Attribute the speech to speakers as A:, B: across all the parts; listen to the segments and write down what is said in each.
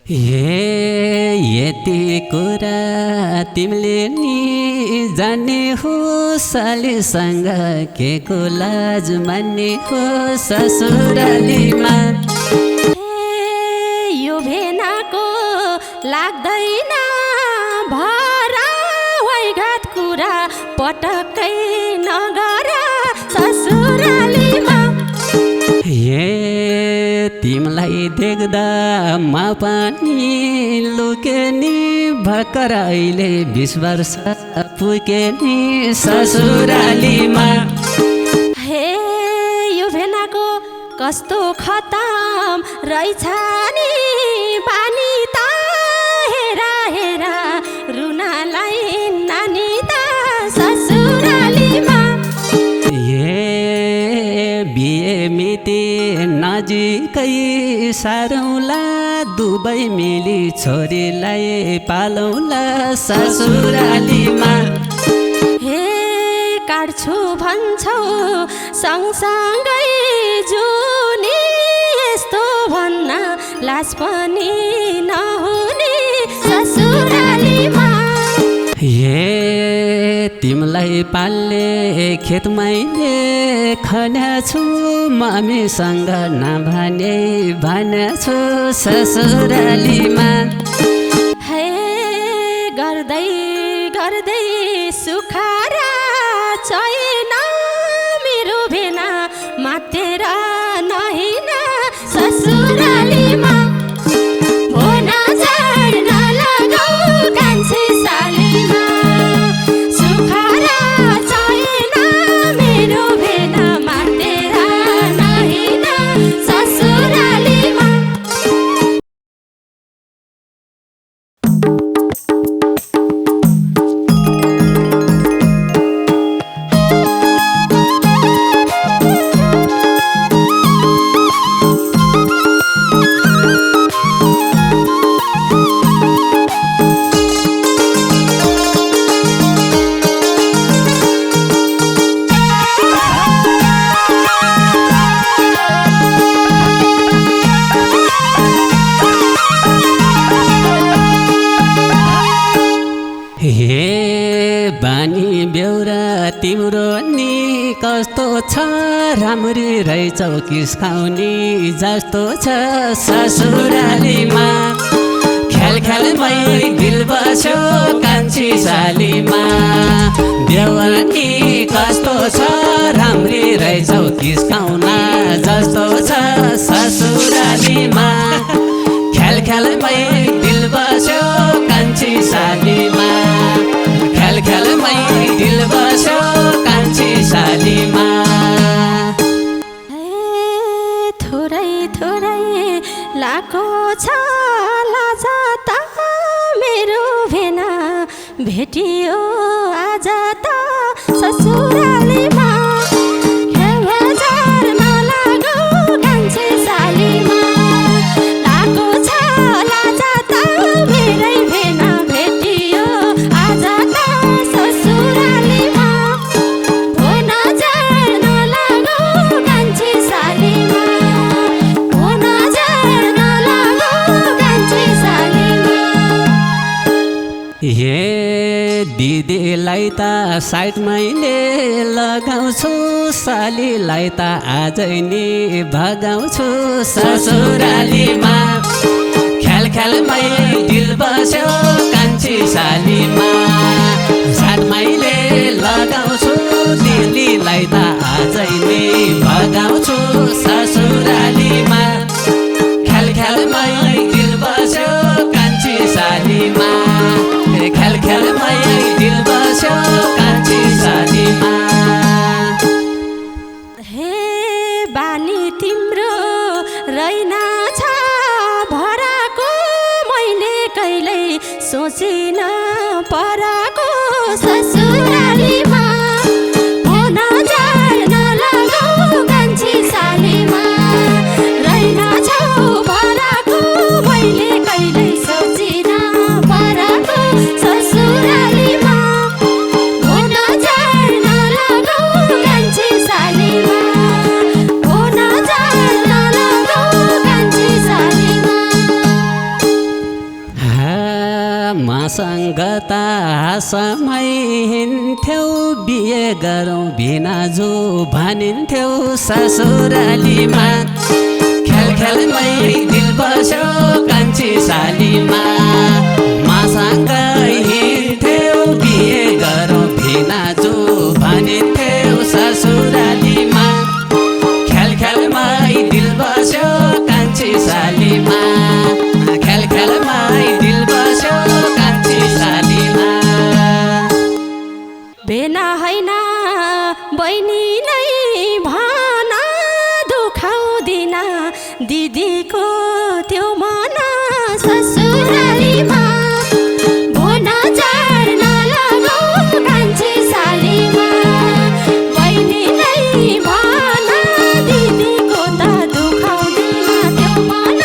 A: यति कुरा तिमीले नि जाने हो सालीसँग के को लाज मान्ने हो ससुरालीमा।
B: यो भेनाको लाग्दैन भरा वैघात कुरा पटक्कै नगर ससुरालीमा।
A: तिमीलाई देख्दा मा पनि लुके नि भर्खर अहिले 20 वर्ष पुगे नि ससुरालीमा।
B: यो भेनाको कस्तो खतम रहेछ नि बानी त हेरा हेरा रुनालाई नानी त ससुरालीमा।
A: बिहे मिति नजिकै सारौँला दुबै मिली छोरीलाई पालौँला ससुरालीमा।
B: काट्छु भन्छौ सँगसँगै जुनी यस्तो भन्न लाज पनि नहुने ससुरालीमा।
A: तिमीलाई पाल्ने खेत मैले खन्याछु मम्मीसँग नभने भनेछु ससुरालीमा।
B: गर्दै गर्दै सुखारा छैन मेरो भेना मातेर नहिन ससुरालीमा। हो नजर नलगाऊ कान्छी सालीमा सुखारा छैन मेरो भेना मातेर नहिन ससुरालीमा।
A: बानी बेउरा तिम्रो नि कस्तो छ राम्री रहेछौ किस्काउने जस्तो छ ससुरालीमा। ख्याल ख्यालमै दिल बस्यो कान्छी सालीमा। बेउरानी कस्तो छ राम्री रहेछौ किस्काउना जस्तो छ ससुरालीमा। ख्याल ख्यालमै दिल बस्यो कान्छी सालीमा। ख्याल ख्यालमै दिल बस्यो कान्छी सालीमा।
B: थोरै थोरै लाको छ लाज त मेरो भेना भेटियो आज त ससुरालीमा। नजर नलागाऊ कान्छी सालीमा लाको छ लाज त मेरै भेना भेटियो आज त ससुरालीमा। हो नजर नलागाऊ कान्छी सालीमा हो नजर नलागाऊ कान्छी सालीमा।
A: दिदीलाई त साइड मैले लगाउँछु सालीलाई त आजै नि भगाउँछु ससुरालीमा। ख्याल ख्यालमै दिल बस्यो कान्छी सालीमा। साइड मैले लगाउँछु दिदीलाई त आजै नि भगाउँछु ससुरालीमा। ख्याल ख्यालमै दिल बस्यो कान्छी सालीमा। ख्याल ख्यालमै दिल बस्यो कान्छी सालीमा।
B: बानी तिम्रो रहेन छ भराको मैले कहिल्यै सोचिन पराको ससुरालीमा। हो नजर नलगाऊ कान्छी सालीमा रहेन छौ भराको मैले कहिल्यै सोचिन पराको ससुरालीमा। हो नजर नलगाऊ कान्छी सालीमा हो नजर नलगाऊ कान्छी सालीमा।
A: मासँग त हाँसमै हिँड्थ्यौ बिहे गरौँ भिनाजु भनिन्थ्यौ ससुरालीमा ख्याल ख्यालमै दिल बस्यो कान्छी सालीमा मासँग हिँड्थ्यौ बिहे गरौँ भिनाजु भनिन्थ्यौ ससुरालीमा ख्याल ख्यालमै दिल बस्यो कान्छी सालीमा ख्याल ख्यालमै दिल बस्यो कान्छी सालीमा
B: बेना होइन बहिनी नै भन दुखाउँदिन दिदीको त्यो मन ससुरालीमा भोन चाड नलगाऊ कान्छी सालीमा बहिनी नै भन दिदीको त दुखाउँदिन त्यो मन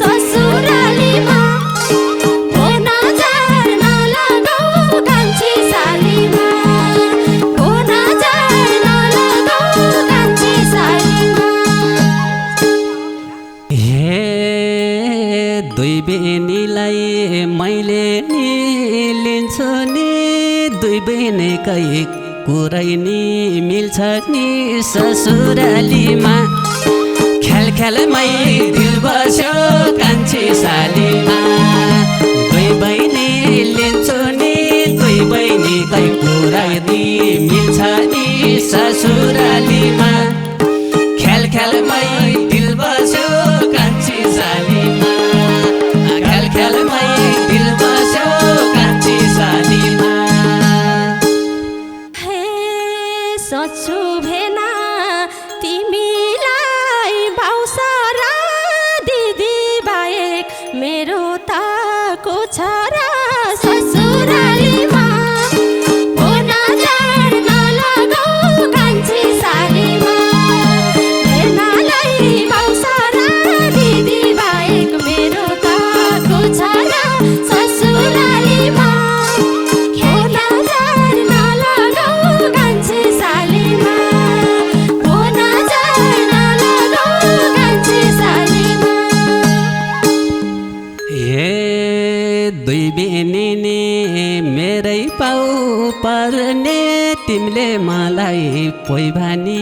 B: ससुरालीमा भोन चाड नलगाऊ कान्छी सालीमा भोन चाड नलगाऊ कान्छी सालीमा
A: हे दुई बहिनीलाई मैले नि लिन्छु नि दुई बहिनीकै कुरै नि मिल्छ नि ससुरालीमा ख्याल ख्यालमै दिल बस्यो कान्छी सालीमा दुई बहिनी लिन्छु नि दुई बहिनीकै कुरै नि मिल्छ नि ससुरालीमा ख्याल ख्यालमै दिल बस्यो कान्छी सालीमा ख्याल ख्यालमै दिल बस्यो कान्छी सालीमा
B: हे सोच्छु भेना तिमीलाई भाउसरा दिदी बाहेक मेरो त को छ र ससुरालीमा भोन चाड नलगाऊ कान्छी सालीमा भेनालाई भाउसरा दिदी बाहेक मेरो त को छ र ससुरालीमा भोन चाड नलगाऊ कान्छी सालीमा भोन चाड नलगाऊ कान्छी सालीमा
A: हे दुई बहिनी नि मेरै पाउ पर्ने तिमीले मलाई पोइ भानी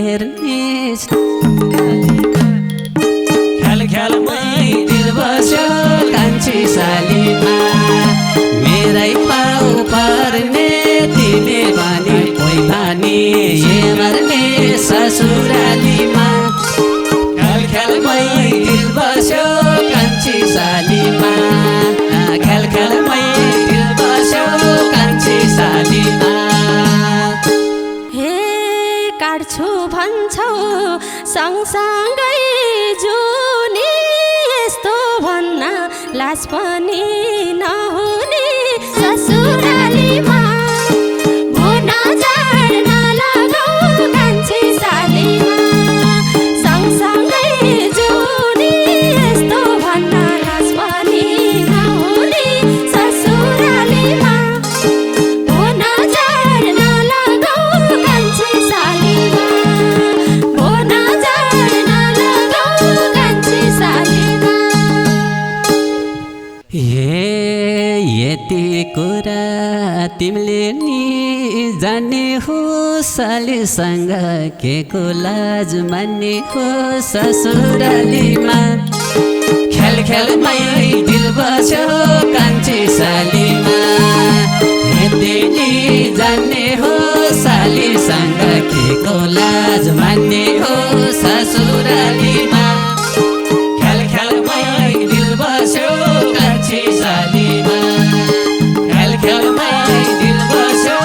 A: हेर्ने ख्याल ख्यालमै दिल बस्यो कान्छी सालीमा मेरै पाउ पर्ने तिमीले भने पोइ भानी हेर्ने ससुरालीमा ख्याल ख्यालमै दिल बस्यो कान्छी सालीमा ख्याल ख्यालमै दिल बस्यो कान्छी सालीमा
B: हे काट्छु भन्छौ सँगसँगै जुनी यस्तो भन्न लाज पनि नहुने ससुरालीमा भोन चाड नलगाऊ कान्छी सालीमा सँगसँगै जुनी यस्तो भन्न लाज पनि नहुने ससुरालीमा भोन चाड नलगाऊ कान्छी सालीमा भोन चाड नलगाऊ कान्छी सालीमा
A: हे यति कुरा तिमीले नि जाने हो सालीसँग के को लाज मान्ने हो ससुरालीमा ख्याल ख्यालमै दिल बस्यो कान्छी सालीमा यति नि जान्ने हो सालीसँग के को लाज मान्ने हो ससुरालीमा ख्याल ख्यालमै दिल बस्यो कान्छी सालीमा ख्याल ख्यालमै दिल बस्यो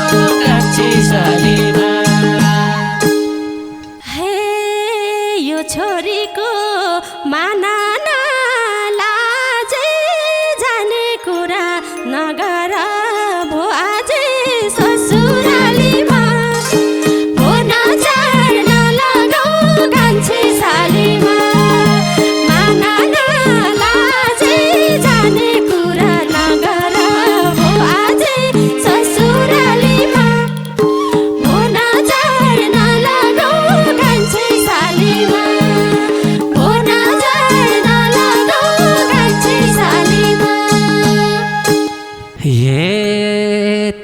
A: कान्छी सालीमा
B: हे यो छोरीको माना न लाजै जाने कुरा न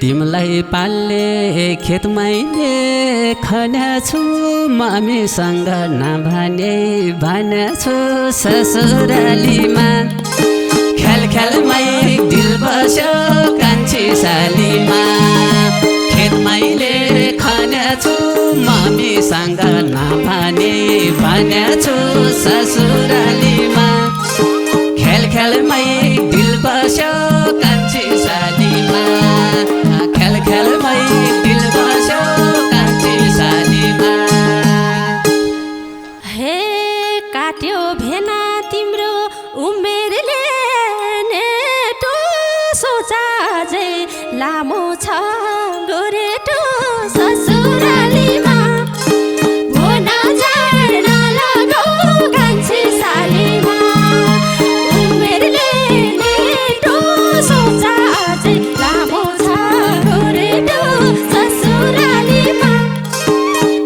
A: तिमलाई पाल्ने खेत मैले खन्याछु मम्मीसँग नभने भनेछु ससुरालीमा ख्याल ख्यालमै दिल बस्यो कान्छी सालीमा खेत मैले खन्याछु मम्मीसँग नभने भनेछु ससुरालीमा ख्याल ख्यालमै दिल बस्यो कान्छी सालीमा ख्याल ख्यालमै दिल बस्यो कान्छी सालीमा
B: हे काट्यो भेना तिम्रो उमेरले नेटो सोचा झै लामो छ गोरेटो ससुरालीमा भोना झार नलगाऊ कान्छी सालीमा उमेरले नेटो सोचा झै लामो छ गोरेटो ससुरालीमा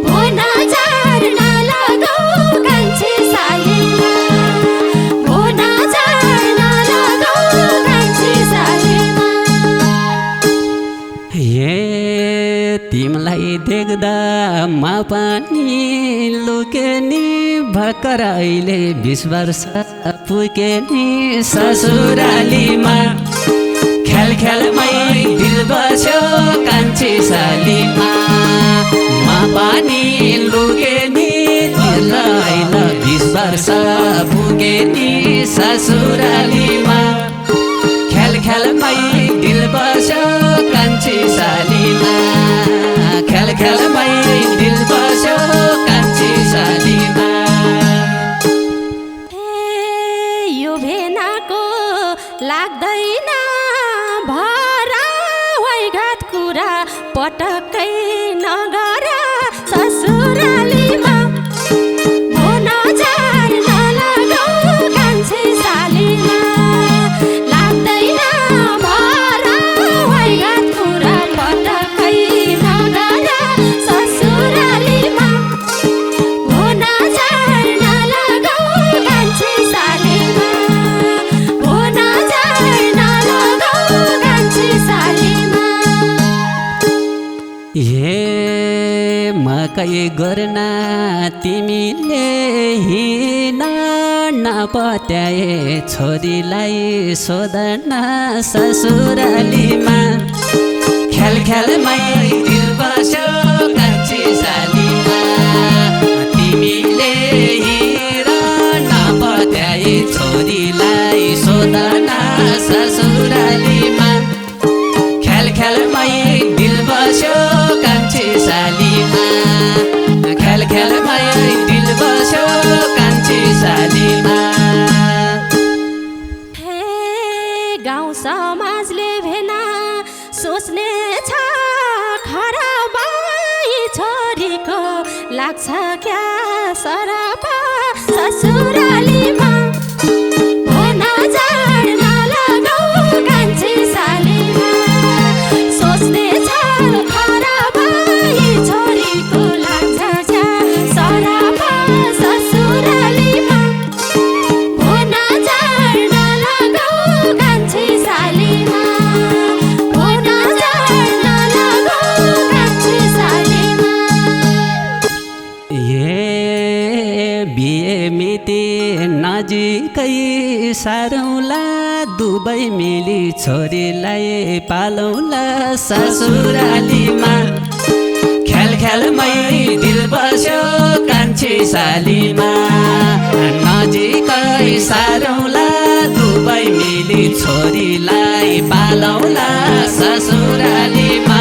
B: भोना झार नलगाऊ कान्छी सालीमा भोना झार नलगाऊ कान्छी सालीमा
A: हे तिमलाई देख्दा म पनि लुके नि भर्खर अहिले 20 वर्ष पुगे नि ससुरालीमा ख्याल ख्यालमै दिल बस्यो कान्छी सालीमा म पनि लुके नि अहिले 20 वर्ष पुगे नि ससुरालीमा ख्याल ख्यालमै दिल बस्यो कान्छी सालीमा ख्याल ख्यालमै दिल बस्यो कान्छी सालीमा
B: यो भेनाको लाग्दैन भरा वाइघाट कुरा पटक्कै नगर ससुरालीमा भोना झार नलगाऊ कान्छी सालीमा लाग्दैन भरा वाइघाट कुरा पटक्कै नगर ससुरालीमा भोना झार नलगाऊ कान्छी सालीमा भोना झार नलगाऊ कान्छी सालीमा
A: हे मकै गर्ना तिमीले हिँड्न नपत्याए छोरीलाई सोधन ससुरालीमा ख्याल ख्यालमै दिल बस्यो कान्छी सालीमा तिमीले हिँड्न नपत्याए छोरीलाई सोधन ससुरालीमा ख्याल ख्यालमै दिल बस्यो कान्छी सालीमा ख्याल ख्यालमै दिल बस्यो कान्छी सालीमा
B: हे गाउँ समाजले भेना सोच्ने छ खराबाई छोरीको लाग्छ क्या सराप ससुरालीमा भोना झार नलगाऊ कान्छी सालीमा सोच्ने छ खराबाई छोरीको लाग्छ क्या सराप ससुरालीमा भोना झार नलगाऊ कान्छी सालीमा भोना झार नलगाऊ कान्छी सालीमा
A: ए बिहे मिति नजिकै सारौँला दुबै मिली छोरीलाई पालौँला ससुरालीमा ख्याल ख्यालमै दिल बस्यो कान्छी सालीमा नजिकै सारौँला दुबै मिली छोरीलाई पालौँला ससुरालीमा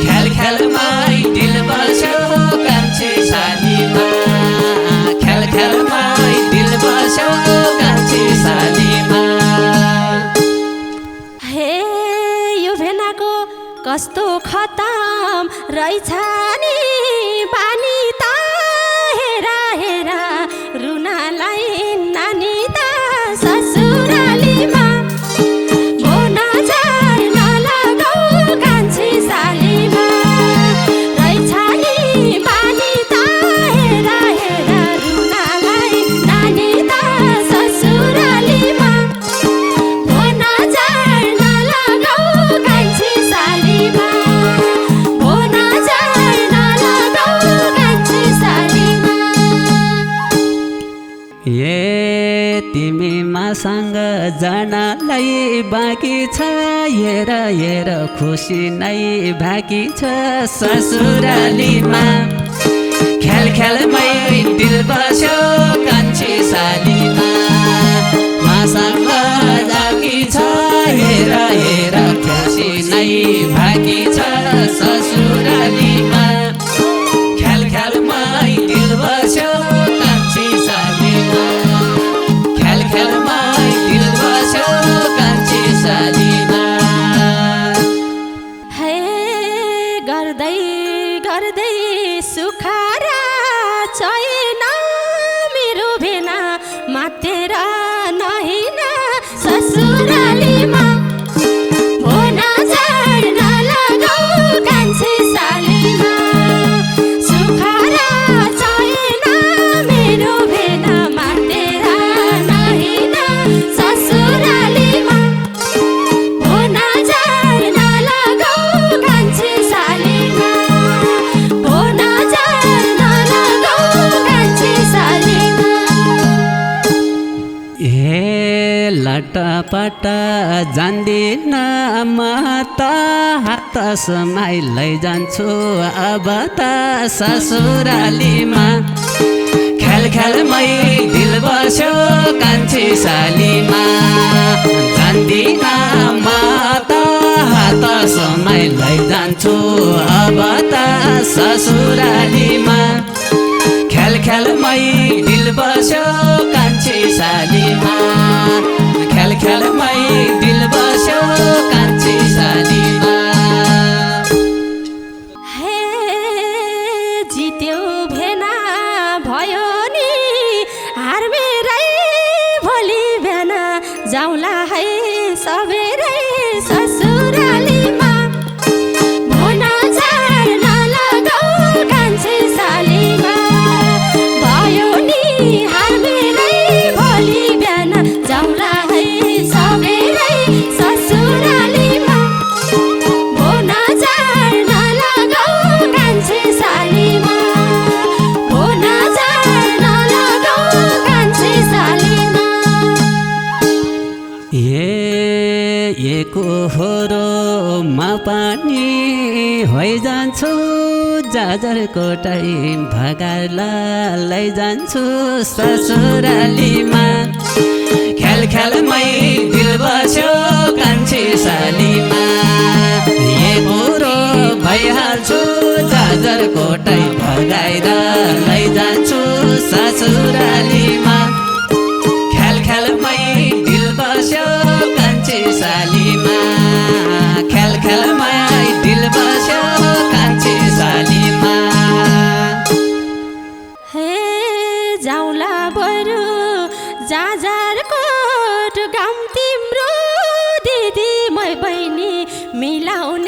A: ख्याल ख्यालमै दिल बस्यो कान्छी सालीमा ख्याल ख्यालमै दिल बस्यो कान्छी सालीमा
B: हे यो भेनाको कस्तो खतम रहेछ नि बानी त हेरा हेरा रुनालाई नानी त ससुरालीमा भोना झार नलगाऊ कान्छी सालीमा रहेछ नि बानी त हेरा हेरा रुनालाई नानी त ससुरालीमा भोना झार नलगाऊ कान्छी सालीमा
A: जानलाई बाँकी छ हेर हेर खुसी नै बाँकी छ ससुरालीमा ख्याल ख्यालमै दिल बस्यो कान्छी सालीमा मासँग जाकी छ हेर हेर खुसी नै बाँकी छ ससुरालीमा ख्याल ख्यालमै दिल बस्यो कान्छी सालीमा ख्याल ख्यालमै दिल बस्यो कान्छी सालीमा
B: हे गर्दै गर्दै सुखारा छैन मेरो भेना मातेर नहिन ससुरालीमा भोन झाड नलगाऊ कान्छी सालीमा सुखारा छैन मेरो भेना मातेर नहिन ससुरालीमा भोन झाड नलगाऊ कान्छी सालीमा भोन झाड नलगाऊ कान्छी सालीमा
A: ए लटपट जान्दिन म त हात समाइ लैजान्छु अब त ससुरालीमा ख्याल ख्यालमै दिल बस्यो कान्छी सालीमा जान्दिन म त हात समाइ लैजान्छु अब त ससुरालीमा ख्याल ख्यालमै दिल बस्यो कान्छी सालीमा ख्याल ख्यालमै दिल बस्यो कान्छी सालीमा
B: हे जित्यो भेना भयो नि हार मेरै भोलि बिहान जाउँला है सबेरै ससुरालीमा भोन झाड नलगाऊ कान्छी सालीमा भयो नि हार मेरै भोलि बिहान जाउँला है सबेरै ससुरालीमा भोन झाड नलगाऊ कान्छी सालीमा भोन झाड नलगाऊ कान्छी सालीमा
A: एकोहोरोमा पानी होइजान्छु जाजरकोटै भगाएर लैजान्छु ससुरालीमा ख्याल ख्यालमै दिल बस्यो कान्छी सालीमा एकोहोरो भइहाल्छु जाजरकोटै भगाएर लैजान्छु ससुरालीमा ख्याल ख्यालमै दिल बस्यो कान्छी सालीमा ख्याल ख्यालमै दिल बस्यो कान्छी सालीमा
B: हे जाउँला बरु जाजरकोट गाउँ तिम्रो दिदी मै बहिनी मिलाउन